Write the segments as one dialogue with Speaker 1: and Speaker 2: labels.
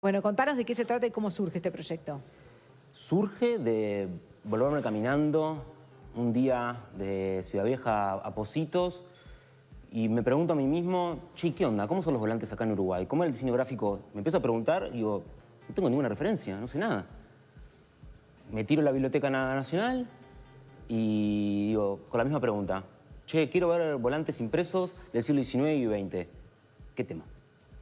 Speaker 1: Bueno, contanos de qué se trata y cómo surge este proyecto.
Speaker 2: Surge de volverme caminando un día de Ciudad Vieja a Pocitos y me pregunto a mí mismo, che, ¿qué onda? ¿Cómo son los volantes acá en Uruguay? ¿Cómo es el diseño gráfico? Me empiezo a preguntar y digo, no tengo ninguna referencia, no sé nada. Me tiro a la Biblioteca Nacional y digo, con la misma pregunta, che, quiero ver volantes impresos del siglo XIX y XX. ¿Qué tema?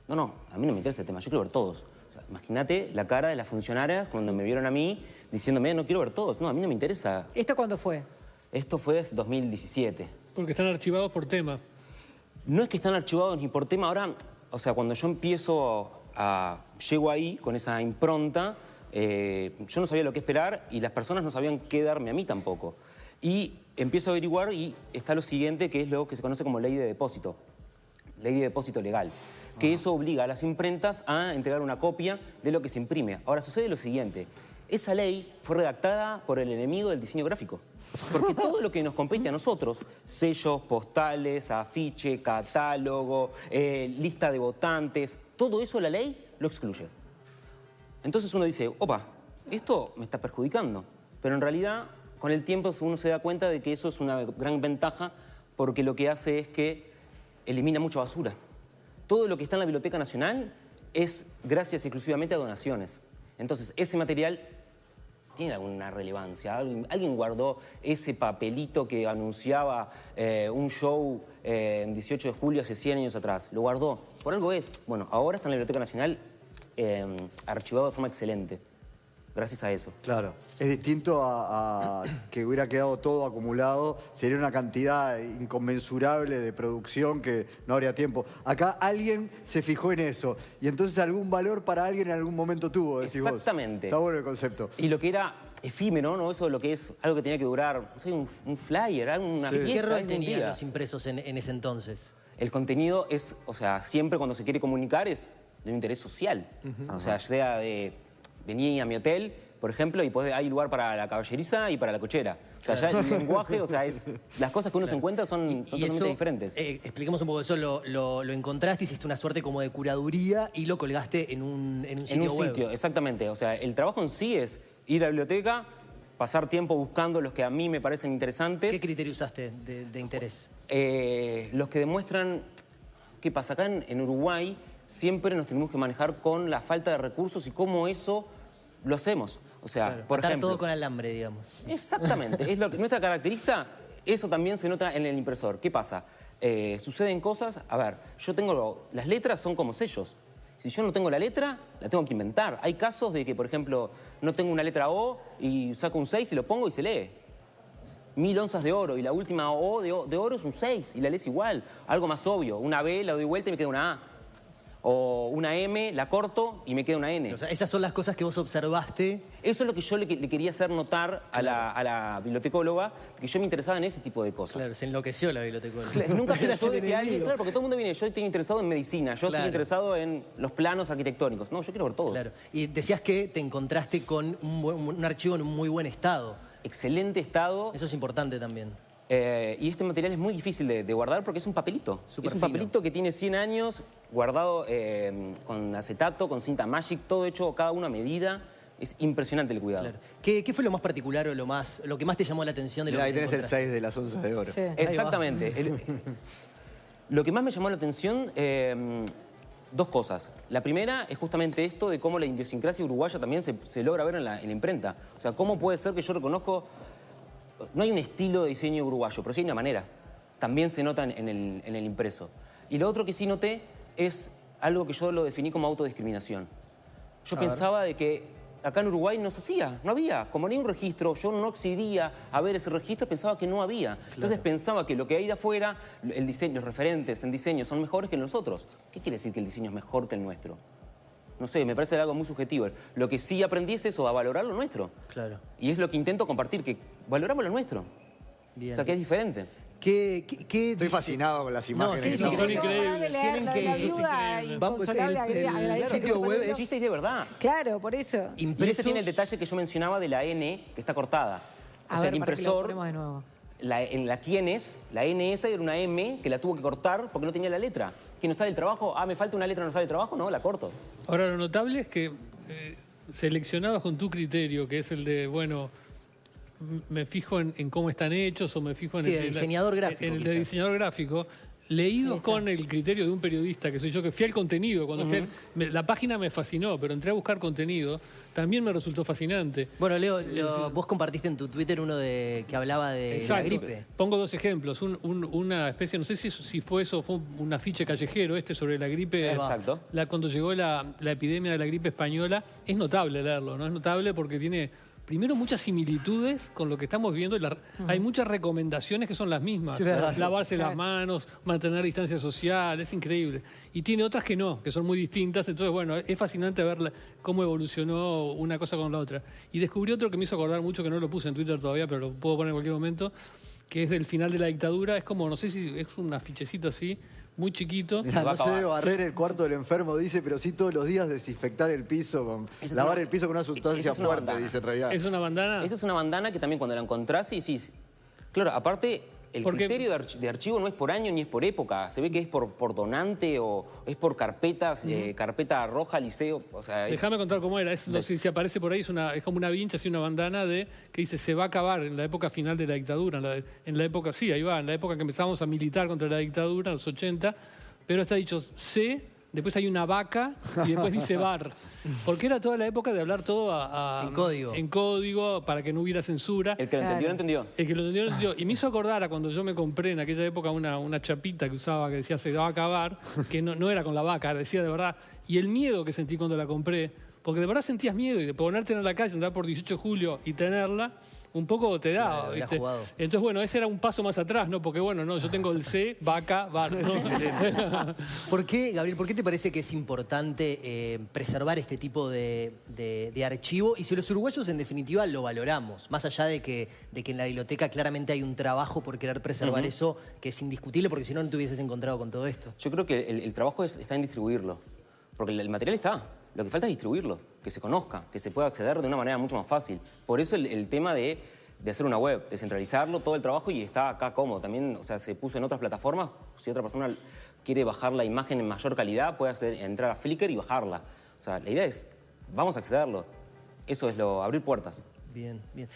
Speaker 2: No, a mí no me interesa el tema, yo quiero ver todos. O sea, imagínate la cara de las funcionarias cuando me vieron a mí diciéndome, no quiero ver todos. No, a mí no me interesa.
Speaker 1: ¿Esto cuándo fue?
Speaker 2: Esto fue en 2017.
Speaker 3: Porque están archivados por temas.
Speaker 2: No es que están archivados ni por tema. Ahora, o sea, cuando yo llego ahí con esa impronta, yo no sabía lo que esperar y las personas no sabían qué darme a mí tampoco. Y empiezo a averiguar y está lo siguiente, que es lo que se conoce como ley de depósito. Ley de depósito legal. Que eso obliga a las imprentas a entregar una copia de lo que se imprime. Ahora, sucede lo siguiente. Esa ley fue redactada por el enemigo del diseño gráfico. Porque todo lo que nos compete a nosotros, sellos, postales, afiche, catálogo, lista de votantes, todo eso la ley lo excluye. Entonces uno dice, opa, esto me está perjudicando. Pero en realidad, con el tiempo uno se da cuenta de que eso es una gran ventaja porque lo que hace es que elimina mucha basura. Todo lo que está en la Biblioteca Nacional es gracias exclusivamente a donaciones. Entonces, ese material tiene alguna relevancia. Alguien guardó ese papelito que anunciaba un show en 18 de julio hace 100 años atrás. Lo guardó. Por algo es. Bueno, ahora está en la Biblioteca Nacional archivado de forma excelente. Gracias a eso.
Speaker 4: Claro. Es distinto a que hubiera quedado todo acumulado. Sería una cantidad inconmensurable de producción que no habría tiempo. Acá alguien se fijó en eso. Y entonces algún valor para alguien en algún momento tuvo, decís vos.
Speaker 2: Exactamente.
Speaker 4: Está bueno el concepto.
Speaker 2: Y lo que era efímero, ¿no? Eso lo que es algo que tenía que durar, no sé, un flyer, una fiesta.
Speaker 5: ¿Qué rol
Speaker 2: un
Speaker 5: tenían
Speaker 2: día.
Speaker 5: los impresos en ese entonces?
Speaker 2: El contenido es, o sea, siempre cuando se quiere comunicar es de un interés social. O sea, sea de venir a mi hotel, por ejemplo, y hay lugar para la caballeriza y para la cochera. O sea, ya el lenguaje, o sea, las cosas que uno se encuentra son totalmente
Speaker 5: eso,
Speaker 2: diferentes.
Speaker 5: Expliquemos un poco eso, lo encontraste, hiciste una suerte como de curaduría y lo colgaste en un sitio web.
Speaker 2: Exactamente. O sea, el trabajo en sí es ir a la biblioteca, pasar tiempo buscando los que a mí me parecen interesantes.
Speaker 5: ¿Qué criterio usaste de interés?
Speaker 2: Los que demuestran qué pasa. Acá en Uruguay siempre nos tenemos que manejar con la falta de recursos y cómo eso lo hacemos. O sea,
Speaker 5: Claro,
Speaker 2: por
Speaker 5: atar
Speaker 2: ejemplo...
Speaker 5: todo con alambre, digamos.
Speaker 2: Exactamente. Es nuestra característica, eso también se nota en el impresor. ¿Qué pasa? Suceden cosas... A ver, yo tengo... Las letras son como sellos. Si yo no tengo la letra, la tengo que inventar. Hay casos de que, por ejemplo, no tengo una letra O y saco un 6 y lo pongo y se lee. 1000 onzas de oro y la última O de oro es un 6 y la lees igual. Algo más obvio. Una B la doy vuelta y me queda una A. O una M, la corto y me queda una N.
Speaker 5: O sea, esas son las cosas que vos observaste.
Speaker 2: Eso es lo que yo le quería hacer notar a la bibliotecóloga, que yo me interesaba en ese tipo de cosas.
Speaker 5: Claro, se enloqueció la bibliotecóloga.
Speaker 2: Nunca pensó de que alguien... Claro, porque todo el mundo viene, yo estoy interesado en medicina, yo estoy interesado en los planos arquitectónicos. No, yo quiero ver todos.
Speaker 5: Claro. Y decías que te encontraste con un archivo en un muy buen estado.
Speaker 2: Excelente estado.
Speaker 5: Eso es importante también.
Speaker 2: Y este material es muy difícil de guardar porque es un papelito. Es un papelito que tiene 100 años, guardado con acetato, con cinta Magic, todo hecho cada uno a medida. Es impresionante el cuidado.
Speaker 5: Claro. ¿Qué fue lo más particular o lo que más te llamó la atención de lo
Speaker 4: Mirá,
Speaker 5: que
Speaker 4: ahí tenés el
Speaker 5: encontraste?
Speaker 4: 6 de las onzas de oro.
Speaker 1: Sí.
Speaker 2: Exactamente. Lo que más me llamó la atención, dos cosas. La primera es justamente esto de cómo la idiosincrasia uruguaya también se logra ver en la imprenta. O sea, cómo puede ser que yo reconozco... No hay un estilo de diseño uruguayo, pero sí hay una manera. También se nota en el impreso. Y lo otro que sí noté es algo que yo lo definí como autodiscriminación. Yo pensaba de que acá en Uruguay no se hacía, no había. Como ni un registro, yo no accedía a ver ese registro, pensaba que no había. Entonces pensaba que lo que hay de afuera, el diseño, los referentes en diseño son mejores que nosotros. ¿Qué quiere decir que el diseño es mejor que el nuestro? No sé, me parece algo muy subjetivo. Lo que sí aprendí es eso, a valorar lo nuestro.
Speaker 5: Claro.
Speaker 2: Y es lo que intento compartir, que valoramos lo nuestro.
Speaker 5: Bien.
Speaker 2: O sea, que es diferente.
Speaker 4: Estoy fascinado con las imágenes.
Speaker 3: sí, son increíbles.
Speaker 5: Tienen
Speaker 1: El
Speaker 5: sitio web
Speaker 2: El
Speaker 5: es
Speaker 2: chiste es de verdad.
Speaker 1: Claro, por eso.
Speaker 2: Y ese tiene el detalle que yo mencionaba de la N, que está cortada. O sea, el impresor...
Speaker 1: Para que lo ponemos de nuevo.
Speaker 2: En la quién es, la N esa era una M que la tuvo que cortar porque no tenía la letra. ¿Que no sale el trabajo? Ah, me falta una letra, no sale el trabajo, no, la corto.
Speaker 3: Ahora, lo notable es que seleccionados con tu criterio, que es el de, bueno, me fijo en cómo están hechos o me fijo en
Speaker 5: Sí,
Speaker 3: el
Speaker 5: de diseñador gráfico,
Speaker 3: En el de
Speaker 5: quizás.
Speaker 3: diseñador gráfico, leídos con el criterio de un periodista, que soy yo, que fui al contenido. Cuando la página me fascinó, pero entré a buscar contenido, también me resultó fascinante.
Speaker 5: Bueno, Leo, vos compartiste en tu Twitter uno que hablaba de la
Speaker 3: Exacto.
Speaker 5: gripe.
Speaker 3: Pongo dos ejemplos. Una especie, no sé si fue eso, fue un afiche callejero sobre la gripe.
Speaker 2: Exacto.
Speaker 3: Cuando llegó la epidemia de la gripe española. Es notable leerlo, ¿no? Es notable porque tiene, primero, muchas similitudes con lo que estamos viendo. Hay muchas recomendaciones que son las mismas.
Speaker 5: Claro.
Speaker 3: Lavarse las manos, mantener distancia social, es increíble. Y tiene otras que no, que son muy distintas. Entonces, bueno, es fascinante ver cómo evolucionó una cosa con la otra. Y descubrí otro que me hizo acordar mucho, que no lo puse en Twitter todavía, pero lo puedo poner en cualquier momento, que es del final de la dictadura. Es como, no sé si es un afichecito así, muy chiquito.
Speaker 4: Mirá,
Speaker 2: va a
Speaker 4: no se debe
Speaker 2: acabar.
Speaker 4: barrer el cuarto del enfermo, dice, pero sí todos los días desinfectar el piso, lavar el piso con una sustancia
Speaker 2: esa es una
Speaker 4: fuerte,
Speaker 2: bandana.
Speaker 4: dice en realidad.
Speaker 3: Es una bandana.
Speaker 2: Esa es una bandana que también cuando la encontrás y decís... Claro, aparte, el
Speaker 3: Porque-
Speaker 2: criterio de archivo no es por año ni es por época. Se ve que es por donante o es por carpetas, carpeta roja, liceo. O sea,
Speaker 3: Déjame contar cómo era. No sé si aparece por ahí, es como una vincha, así una bandana que dice se va a acabar en la época final de la dictadura. En la época, sí, ahí va, en la época que empezamos a militar contra la dictadura, en los 80. Pero está dicho C, después hay una vaca y después dice bar. Porque era toda la época de hablar todo
Speaker 5: En código.
Speaker 3: En código, para que no hubiera censura.
Speaker 2: El que lo entendió, lo entendió.
Speaker 3: El que lo entendió, lo entendió. Y me hizo acordar a cuando yo me compré en aquella época una chapita que usaba que decía se va a acabar, que no era con la vaca, decía de verdad. Y el miedo que sentí cuando la compré, porque de verdad sentías miedo y de ponerte en la calle, andar por 18 de julio y tenerla, un poco te da,
Speaker 5: Claro,
Speaker 3: ¿viste?
Speaker 5: jugado.
Speaker 3: Entonces, bueno, ese era un paso más atrás, ¿no? Porque, bueno, no, yo tengo el C, vaca, bar. ¿no?
Speaker 5: ¿Por qué, Gabriel, por qué te parece que es importante preservar este tipo de archivo? Y si los uruguayos, en definitiva, lo valoramos, más allá de que en la biblioteca claramente hay un trabajo por querer preservar eso, que es indiscutible, porque si no, no te hubieses encontrado con todo esto.
Speaker 2: Yo creo que el trabajo está en distribuirlo. Porque el material está. Lo que falta es distribuirlo, que se conozca, que se pueda acceder de una manera mucho más fácil. Por eso el tema de hacer una web, descentralizarlo, todo el trabajo, y está acá cómodo. También, o sea, se puso en otras plataformas. Si otra persona quiere bajar la imagen en mayor calidad, puede entrar a Flickr y bajarla. O sea, la idea es, vamos a accederlo. Eso es abrir puertas.
Speaker 5: Bien, bien.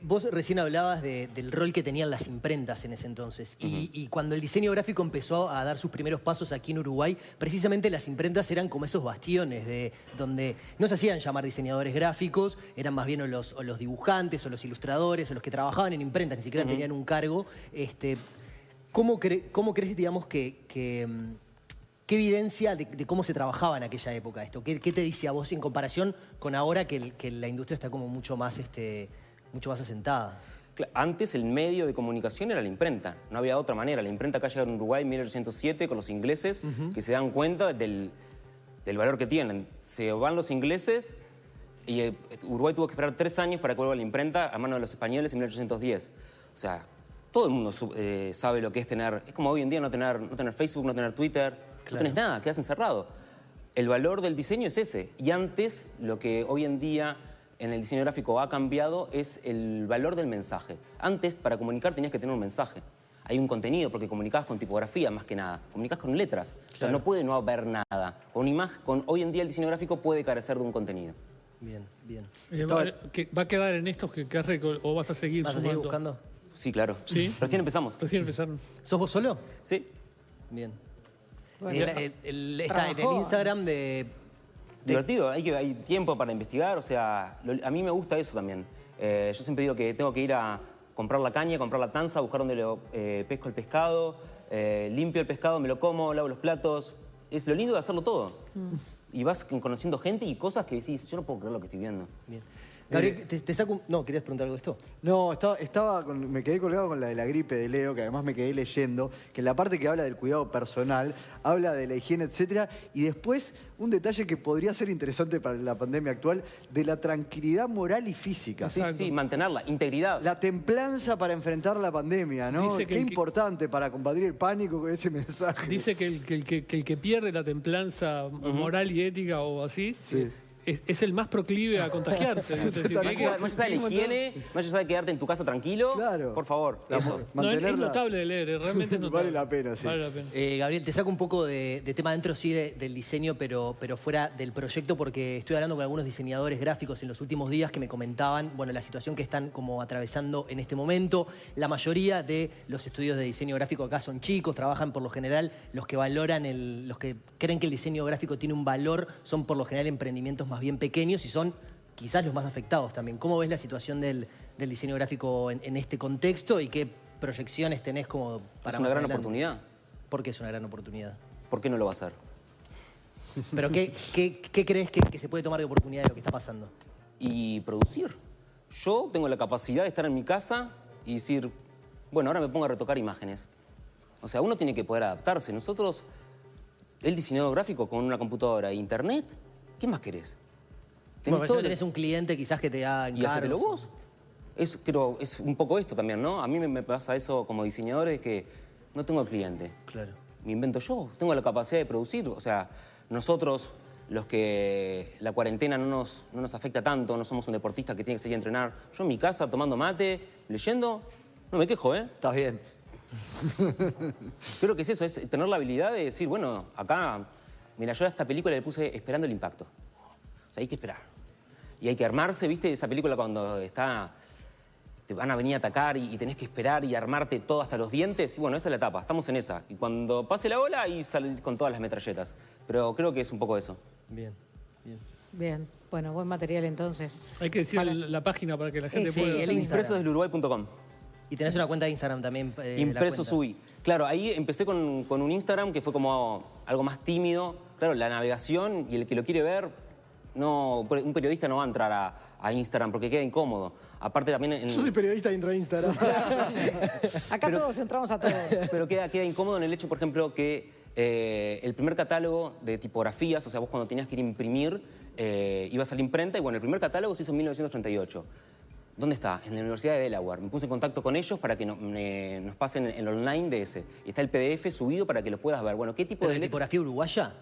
Speaker 5: Vos recién hablabas del rol que tenían las imprentas en ese entonces. Y cuando el diseño gráfico empezó a dar sus primeros pasos aquí en Uruguay, precisamente las imprentas eran como esos bastiones donde no se hacían llamar diseñadores gráficos, eran más bien o los dibujantes o los ilustradores o los que trabajaban en imprentas, ni siquiera tenían un cargo. ¿Cómo crees, digamos, qué evidencia de cómo se trabajaba en aquella época esto? ¿Qué te dice a vos en comparación con ahora que la industria está como mucho más asentada?
Speaker 2: Antes el medio de comunicación era la imprenta, no había otra manera. La imprenta acá llegó en Uruguay en 1807 con los ingleses, que se dan cuenta del valor que tienen. Se van los ingleses y Uruguay tuvo que esperar 3 años para que vuelva la imprenta a mano de los españoles en 1810. O sea, todo el mundo sabe lo que es tener... Es como hoy en día no tener Facebook, no tener Twitter, no tenés nada, quedás encerrado. El valor del diseño es ese. Y antes, lo que hoy en día en el diseño gráfico ha cambiado es el valor del mensaje. Antes, para comunicar tenías que tener un mensaje. Hay un contenido, porque comunicabas con tipografía más que nada. Comunicás con letras. O sea, no puede no haber nada. Hoy en día el diseño gráfico puede carecer de un contenido.
Speaker 5: Bien, bien.
Speaker 3: ¿Va a quedar en estos o vas a seguir
Speaker 5: ¿Vas a seguir
Speaker 3: sumando?
Speaker 5: buscando?
Speaker 2: Sí, claro.
Speaker 3: ¿Sí?
Speaker 2: Recién empezamos.
Speaker 3: Recién empezaron.
Speaker 5: ¿Sos vos solo?
Speaker 2: Sí.
Speaker 5: Bien.
Speaker 1: Bueno,
Speaker 5: Está en el
Speaker 1: trabajó.
Speaker 5: Instagram de...
Speaker 2: Divertido, hay tiempo para investigar, o sea, a mí me gusta eso también. Yo siempre digo que tengo que ir a comprar la caña, comprar la tanza, buscar donde pesco el pescado, limpio el pescado, me lo como, lavo los platos. Es lo lindo de hacerlo todo. Y vas conociendo gente y cosas que decís, yo no puedo creer lo que estoy viendo.
Speaker 5: Bien. Gabriel, te saco un... No, ¿querías preguntar algo de esto?
Speaker 4: No, me quedé colgado con la de la gripe de Leo, que además me quedé leyendo, que en la parte que habla del cuidado personal, habla de la higiene, etcétera, y después un detalle que podría ser interesante para la pandemia actual, de la tranquilidad moral y física.
Speaker 2: Sí, mantenerla, integridad.
Speaker 4: La templanza para enfrentar la pandemia, ¿no?
Speaker 3: Dice que
Speaker 4: Qué
Speaker 3: el que-
Speaker 4: importante para combatir el pánico con ese mensaje.
Speaker 3: Dice que el que pierde la templanza moral y ética o así,
Speaker 4: Sí.
Speaker 3: es el más proclive a contagiarse. Es decir, que hay que-
Speaker 2: Más allá de la higiene, más allá de quedarte en tu casa tranquilo,
Speaker 4: Claro.
Speaker 2: por favor, eso.
Speaker 3: No, es
Speaker 4: Mantenerla-
Speaker 3: notable de leer, realmente es notable.
Speaker 4: Vale la pena, sí.
Speaker 3: Vale la pena.
Speaker 5: Gabriel, te saco un poco de tema dentro, sí, del diseño, pero fuera del proyecto, porque estoy hablando con algunos diseñadores gráficos en los últimos días que me comentaban, bueno, la situación que están como atravesando en este momento. La mayoría de los estudios de diseño gráfico acá son chicos, trabajan por lo general, los que valoran, los que creen que el diseño gráfico tiene un valor, son por lo general emprendimientos más bien pequeños y son quizás los más afectados también. ¿Cómo ves la situación del diseño gráfico en este contexto y qué proyecciones tenés como para
Speaker 2: Es una
Speaker 5: más
Speaker 2: gran
Speaker 5: adelante?
Speaker 2: oportunidad.
Speaker 5: ¿Por qué es una gran oportunidad?
Speaker 2: ¿Por qué no lo va a hacer?
Speaker 5: ¿Pero qué crees que se puede tomar de oportunidad de lo que está pasando?
Speaker 2: Y producir. Yo tengo la capacidad de estar en mi casa y decir, bueno, ahora me pongo a retocar imágenes. O sea, uno tiene que poder adaptarse. Nosotros, el diseñador gráfico con una computadora e internet, ¿qué más querés?
Speaker 5: Bueno, pero si
Speaker 2: todo
Speaker 5: no
Speaker 2: el-
Speaker 5: tenés un cliente quizás que te haga
Speaker 2: Y
Speaker 5: encargos.
Speaker 2: hacételo vos. Creo, es un poco esto también, ¿no? A mí me pasa eso como diseñador, es que no tengo cliente.
Speaker 5: Claro.
Speaker 2: Me invento yo, tengo la capacidad de producir. O sea, nosotros, los que la cuarentena no nos afecta tanto, no somos un deportista que tiene que salir a entrenar. Yo en mi casa, tomando mate, leyendo, no me quejo, ¿eh?
Speaker 4: Estás bien.
Speaker 2: Creo que es eso, es tener la habilidad de decir, bueno, acá, mira, yo a esta película le puse esperando el impacto. O sea, hay que esperar. Y hay que armarse, ¿viste? Esa película cuando te van a venir a atacar y tenés que esperar y armarte todo hasta los dientes. Y bueno, esa es la etapa, estamos en esa. Y cuando pase la ola, ahí sale con todas las metralletas. Pero creo que es un poco eso.
Speaker 5: Bien, bien.
Speaker 1: Bien, bueno, buen material entonces.
Speaker 3: Hay que decir
Speaker 1: Para-
Speaker 3: la página para que la gente
Speaker 5: Sí,
Speaker 3: pueda...
Speaker 5: el Instagram.
Speaker 2: Impresosdeluruguay.com.
Speaker 5: Y tenés una cuenta de Instagram también. la
Speaker 2: Impreso
Speaker 5: cuenta.
Speaker 2: subí. Claro, ahí empecé con un Instagram que fue como algo más tímido. Claro, la navegación y el que lo quiere ver, no, un periodista no va a entrar a Instagram porque queda incómodo. Aparte también
Speaker 6: Yo soy periodista dentro de Instagram.
Speaker 1: Acá todos entramos a todos.
Speaker 2: pero queda incómodo en el hecho, por ejemplo, que el primer catálogo de tipografías, o sea, vos cuando tenías que ir a imprimir, ibas a la imprenta y bueno, el primer catálogo se hizo en 1938. ¿Dónde está? En la Universidad de Delaware. Me puse en contacto con ellos para que nos pasen el online de ese. Y está el PDF subido para que lo puedas ver. Bueno, ¿qué tipo
Speaker 5: ¿Pero
Speaker 2: de
Speaker 5: de
Speaker 2: letra?
Speaker 5: tipografía uruguaya?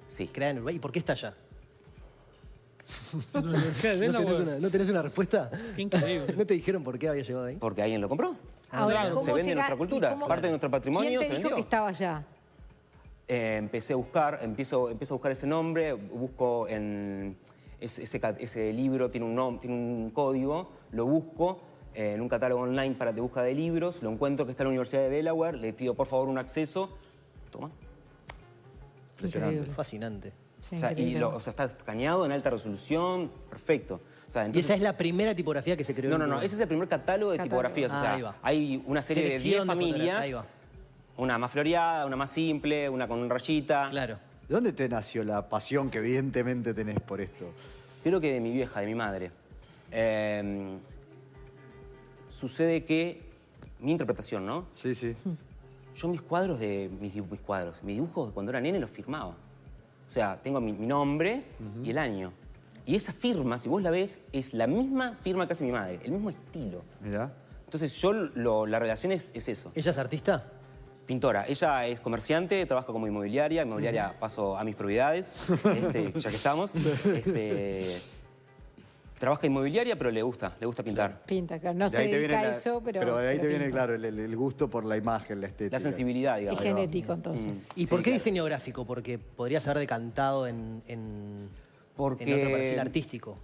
Speaker 2: Sí.
Speaker 5: Creada en Uruguay. ¿Y por qué está allá?
Speaker 3: La Universidad de Delaware.
Speaker 6: ¿No tenés una respuesta?
Speaker 3: Qué increíble.
Speaker 6: ¿No te dijeron por qué había llegado ahí?
Speaker 2: Porque alguien lo compró.
Speaker 1: Ahora, ¿cómo
Speaker 2: Se vende en
Speaker 1: llega-
Speaker 2: nuestra cultura,
Speaker 1: y cómo-
Speaker 2: parte de nuestro patrimonio
Speaker 1: ¿Quién te
Speaker 2: se
Speaker 1: dijo
Speaker 2: vendió.
Speaker 1: que estaba allá?
Speaker 2: Empecé a buscar, empiezo a buscar ese nombre, busco en... Ese libro tiene un código, lo busco en un catálogo online de búsqueda de libros, lo encuentro que está en la Universidad de Delaware, le pido por favor un acceso, toma.
Speaker 1: Increíble.
Speaker 5: Fascinante.
Speaker 1: Sí,
Speaker 2: O sea,
Speaker 1: increíble.
Speaker 2: está escaneado en alta resolución, perfecto. O sea,
Speaker 5: ¿Y
Speaker 2: entonces-
Speaker 5: esa es la primera tipografía que se creó
Speaker 2: No,
Speaker 5: en
Speaker 2: no, no,
Speaker 5: Uruguay?
Speaker 2: ese es el primer catálogo de
Speaker 1: Catálogo.
Speaker 2: tipografías. O
Speaker 5: Ah,
Speaker 2: sea,
Speaker 5: ahí va.
Speaker 2: hay una serie de 10
Speaker 5: Selección de
Speaker 2: familias,
Speaker 5: fotografía, ahí
Speaker 2: una más floreada, una más simple, una con una rayita.
Speaker 5: Claro.
Speaker 4: ¿De dónde te nació la pasión que evidentemente tenés por esto?
Speaker 2: Creo que de mi vieja, de mi madre. Sucede que mi interpretación, ¿no?
Speaker 4: Sí, sí.
Speaker 2: Yo mis cuadros, mis dibujos de cuando era nene los firmaba. O sea, tengo mi nombre y el año. Y esa firma, si vos la ves, es la misma firma que hace mi madre, el mismo estilo.
Speaker 4: Mirá.
Speaker 2: Entonces la relación es eso.
Speaker 5: ¿Ella es artista?
Speaker 2: Pintora. Ella es comerciante, trabaja como inmobiliaria. Paso a mis propiedades, ya que estamos. Trabaja inmobiliaria, pero le gusta pintar.
Speaker 1: Pinta, claro. No
Speaker 4: De
Speaker 1: se
Speaker 4: ahí te
Speaker 1: dedica
Speaker 4: viene
Speaker 1: a eso, pero
Speaker 4: de ahí te viene,
Speaker 1: pinta.
Speaker 4: claro, el gusto por la imagen, la estética.
Speaker 2: La sensibilidad,
Speaker 1: Es
Speaker 2: digamos.
Speaker 1: genético, entonces.
Speaker 5: ¿Y por qué diseño gráfico? Porque podrías haber decantado en otro perfil artístico.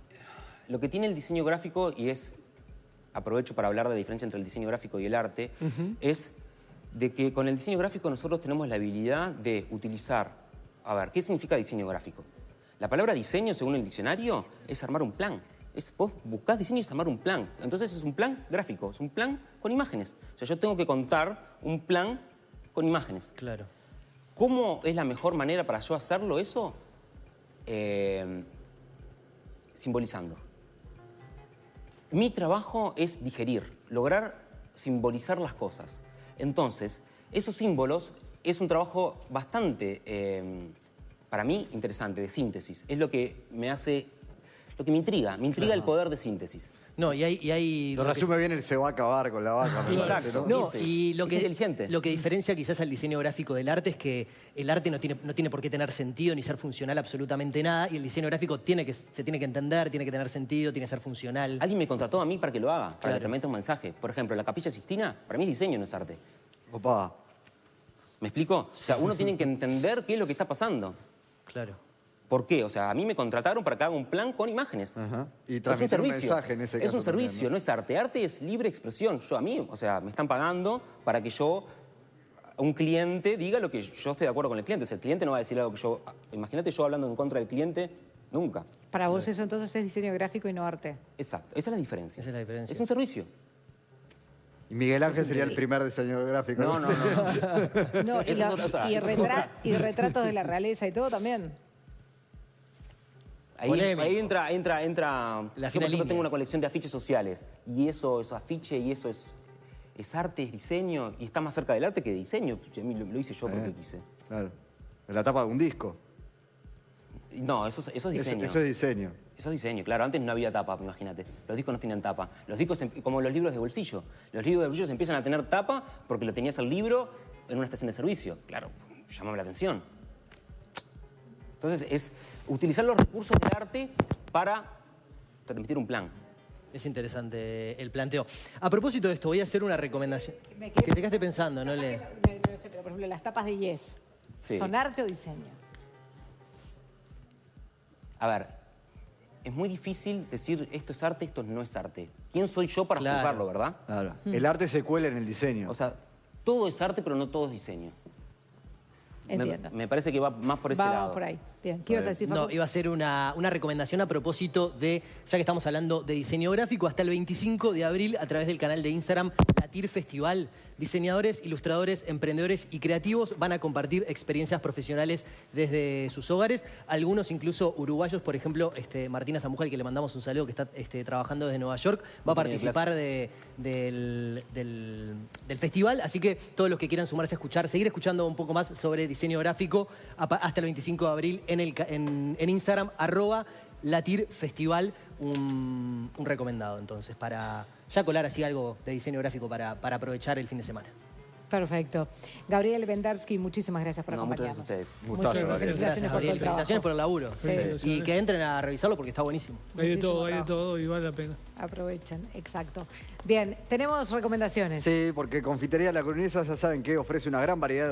Speaker 2: Lo que tiene el diseño gráfico, y aprovecho para hablar de la diferencia entre el diseño gráfico y el arte, es de que con el diseño gráfico nosotros tenemos la habilidad de utilizar... A ver, ¿qué significa diseño gráfico? La palabra diseño, según el diccionario, es armar un plan. Vos buscás diseño y es armar un plan. Entonces es un plan gráfico, es un plan con imágenes. O sea, yo tengo que contar un plan con imágenes.
Speaker 5: Claro.
Speaker 2: ¿Cómo es la mejor manera para yo hacerlo eso? Simbolizando. Mi trabajo es digerir, lograr simbolizar las cosas. Entonces, esos símbolos es un trabajo bastante, para mí, interesante, de síntesis. Es lo que lo que me intriga el poder de síntesis.
Speaker 5: No, y hay
Speaker 4: Lo
Speaker 5: lo que-
Speaker 4: resume bien el se va a acabar con la vaca. me parece,
Speaker 2: Exacto.
Speaker 4: ¿no?
Speaker 5: No,
Speaker 2: Ese-
Speaker 5: y lo
Speaker 2: es
Speaker 5: que,
Speaker 2: inteligente.
Speaker 5: lo que diferencia quizás al diseño gráfico del arte es que el arte no tiene por qué tener sentido ni ser funcional absolutamente nada, y el diseño gráfico se tiene que entender, tiene que tener sentido, tiene que ser funcional.
Speaker 2: Alguien me contrató a mí para que lo haga, para
Speaker 5: Claro.
Speaker 2: que transmita un mensaje. Por ejemplo, la Capilla Sixtina, para mí es diseño, no es arte.
Speaker 4: Opa.
Speaker 2: ¿Me explico? O sea, uno tiene que entender qué es lo que está pasando.
Speaker 5: Claro.
Speaker 2: ¿Por qué? O sea, a mí me contrataron para que haga un plan con imágenes.
Speaker 4: Ajá. Y
Speaker 2: Es un
Speaker 4: transmitir un
Speaker 2: servicio.
Speaker 4: mensaje en ese
Speaker 2: Es
Speaker 4: caso
Speaker 2: un servicio,
Speaker 4: también,
Speaker 2: no es arte. Arte es libre expresión. A mí, o sea, me están pagando para que yo, a un cliente, diga lo que yo estoy de acuerdo con el cliente. O sea, el cliente no va a decir algo que yo... Imagínate yo hablando en contra del cliente, nunca.
Speaker 1: Para vos eso entonces es diseño gráfico y no arte.
Speaker 2: Exacto, esa es la diferencia.
Speaker 5: Esa es la diferencia.
Speaker 2: Es un servicio.
Speaker 4: Y Miguel Ángel sería el primer diseñador gráfico.
Speaker 2: No, no, no.
Speaker 1: No, y,
Speaker 2: Esa es otra-
Speaker 1: y
Speaker 2: esa es otra.
Speaker 1: y retratos de la realeza y todo también.
Speaker 5: Polémico.
Speaker 2: Ahí entra...
Speaker 5: La
Speaker 2: yo, por
Speaker 5: fina
Speaker 2: ejemplo,
Speaker 5: línea.
Speaker 2: tengo una colección de afiches sociales. Y eso afiche, y eso es arte, es diseño. Y está más cerca del arte que de diseño. A mí lo hice yo porque quise.
Speaker 4: Claro. En la tapa de un disco.
Speaker 2: No, eso es diseño.
Speaker 4: Eso es diseño.
Speaker 2: Eso es diseño, claro. Antes no había tapa, imagínate. Los discos no tenían tapa. Los discos, como los libros de bolsillo. Los libros de bolsillo se empiezan a tener tapa porque lo tenías el libro en una estación de servicio. Claro, llamaba la atención. Entonces, es utilizar los recursos del arte para transmitir un plan.
Speaker 5: Es interesante el planteo. A propósito de esto, voy a hacer una recomendación.
Speaker 1: Me
Speaker 5: Que
Speaker 1: quedé-
Speaker 5: te quedaste pensando, ¿no?
Speaker 1: No sé, pero por ejemplo, las tapas de Yes,
Speaker 2: Sí.
Speaker 1: ¿son arte o diseño?
Speaker 2: A ver, es muy difícil decir esto es arte, esto no es arte. ¿Quién soy yo para
Speaker 5: Claro.
Speaker 2: juzgarlo, verdad?
Speaker 4: Claro. El arte se cuela en el diseño.
Speaker 2: O sea, todo es arte, pero no todo es diseño.
Speaker 1: Entiendo.
Speaker 2: Me parece que va más por ese
Speaker 1: Vamos
Speaker 2: lado.
Speaker 1: por ahí. Bien, ¿qué ibas a decir, Facu?
Speaker 5: No, iba a ser una recomendación a propósito de, ya que estamos hablando de diseño gráfico, hasta el 25 de abril, a través del canal de Instagram, Latir Festival, diseñadores, ilustradores, emprendedores y creativos van a compartir experiencias profesionales desde sus hogares. Algunos incluso uruguayos, por ejemplo, Martina Zamuja, al que le mandamos un saludo, que está trabajando desde Nueva York, va a
Speaker 2: Tiene
Speaker 5: participar del festival. Así que todos los que quieran sumarse a escuchar, seguir escuchando un poco más sobre diseño gráfico, hasta el 25 de abril en Instagram, @LatirFestival, un recomendado entonces, para ya colar así algo de diseño gráfico para aprovechar el fin de semana.
Speaker 1: Perfecto. Gabriel Bendarsky, muchísimas gracias por
Speaker 2: No, muchas
Speaker 1: acompañarnos.
Speaker 2: gracias a ustedes.
Speaker 4: Gustazo,
Speaker 1: Muchas
Speaker 4: Gabriel.
Speaker 1: felicitaciones por todo el trabajo.
Speaker 5: Felicitaciones por el laburo.
Speaker 1: Sí.
Speaker 5: Y que entren a revisarlo porque está buenísimo.
Speaker 3: Hay de
Speaker 1: Muchísimo
Speaker 3: todo, hay de
Speaker 1: trabajo.
Speaker 3: todo y vale la pena.
Speaker 1: Aprovechen, exacto. Bien, tenemos recomendaciones.
Speaker 4: Sí, porque Confitería La Coronesa ya saben que ofrece una gran variedad,